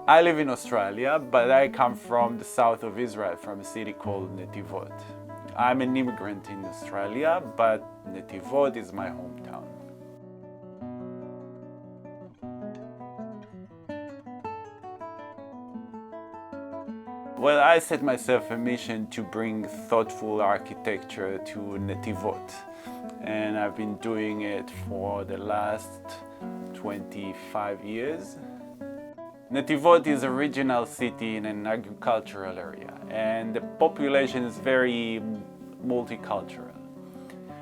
I live in Australia, but I come from the south of Israel, from a city called Netivot. I'm an immigrant in Australia, but Netivot is my hometown. Well, I set myself a mission to bring thoughtful architecture to Netivot, and I've been doing it for the last 25 years. Netivot is a regional city in an agricultural area, and the population is very multicultural.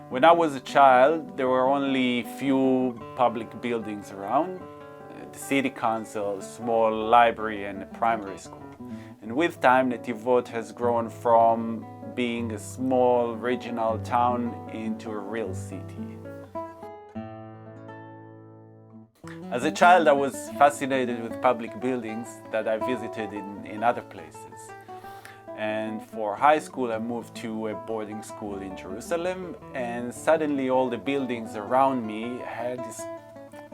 When I was a child, there were only few public buildings around, the city council, a small library and a primary school. And with time, Netivot has grown from being a small regional town into a real city. As a child, I was fascinated with public buildings that I visited in other places. And for high school, I moved to a boarding school in Jerusalem, and suddenly all the buildings around me had this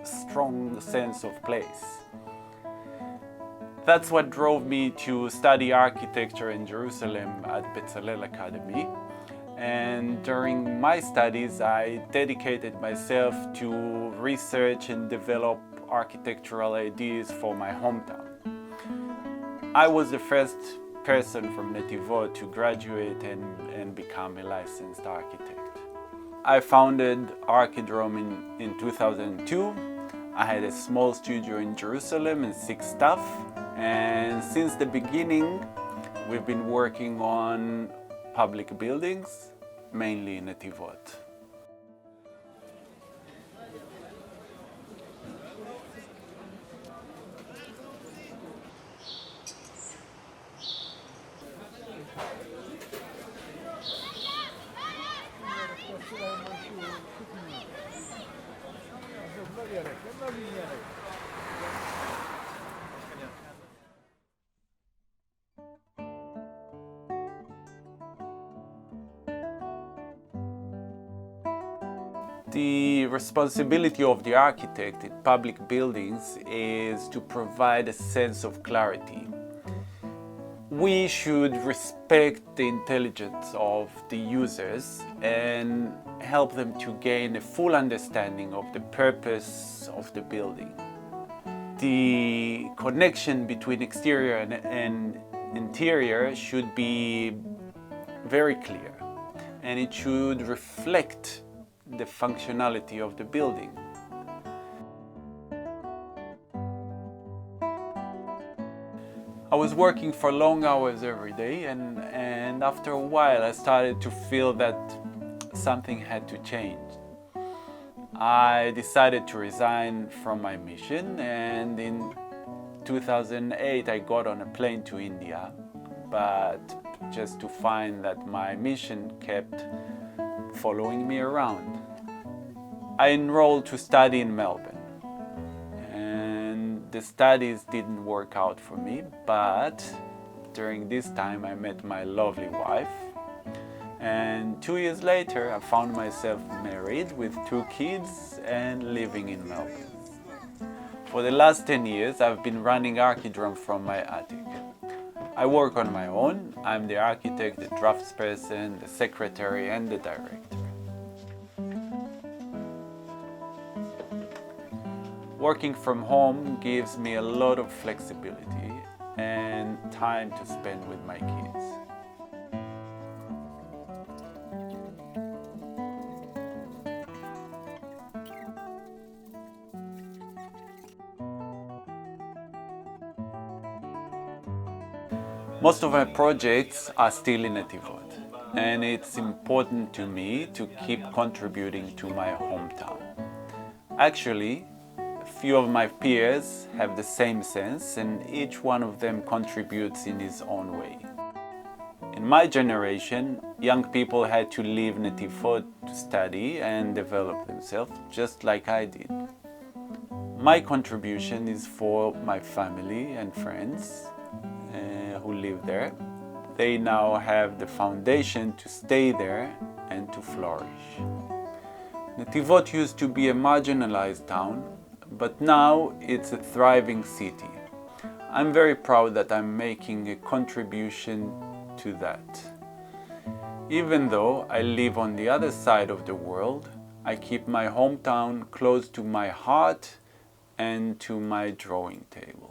strong sense of place. That's what drove me to study architecture in Jerusalem at Bezalel Academy. And during my studies, I dedicated myself to research and develop architectural ideas for my hometown. I was the first person from Netivot to graduate and become a licensed architect. I founded Archidrom in 2002. I had a small studio in Jerusalem and 6 staff. And since the beginning, we've been working on public buildings, mainly in Netivot. The responsibility of the architect in public buildings is to provide a sense of clarity. We should respect the intelligence of the users and help them to gain a full understanding of the purpose of the building. The connection between exterior and interior should be very clear, and it should reflect the functionality of the building. I was working for long hours every day, and after a while I started to feel that something had to change. I decided to resign from my mission, and in 2008 I got on a plane to India, but just to find that my mission kept following me around. I enrolled to study in Melbourne, and the studies didn't work out for me, but during this time I met my lovely wife, and 2 years later I found myself married with 2 kids and living in Melbourne. For the last 10 years I've been running Archidrom from my attic. I work on my own. I'm the architect, the draftsperson, the secretary, and the director. Working from home gives me a lot of flexibility and time to spend with my kids. Most of my projects are still in Netivot, and it's important to me to keep contributing to my hometown. Actually, a few of my peers have the same sense, and each one of them contributes in his own way. In my generation, young people had to leave Netivot to study and develop themselves, just like I did. My contribution is for my family and friends who live there. They now have the foundation to stay there and to flourish. Netivot used to be a marginalized town, but now it's a thriving city. I'm very proud that I'm making a contribution to that. Even though I live on the other side of the world, I keep my hometown close to my heart and to my drawing table.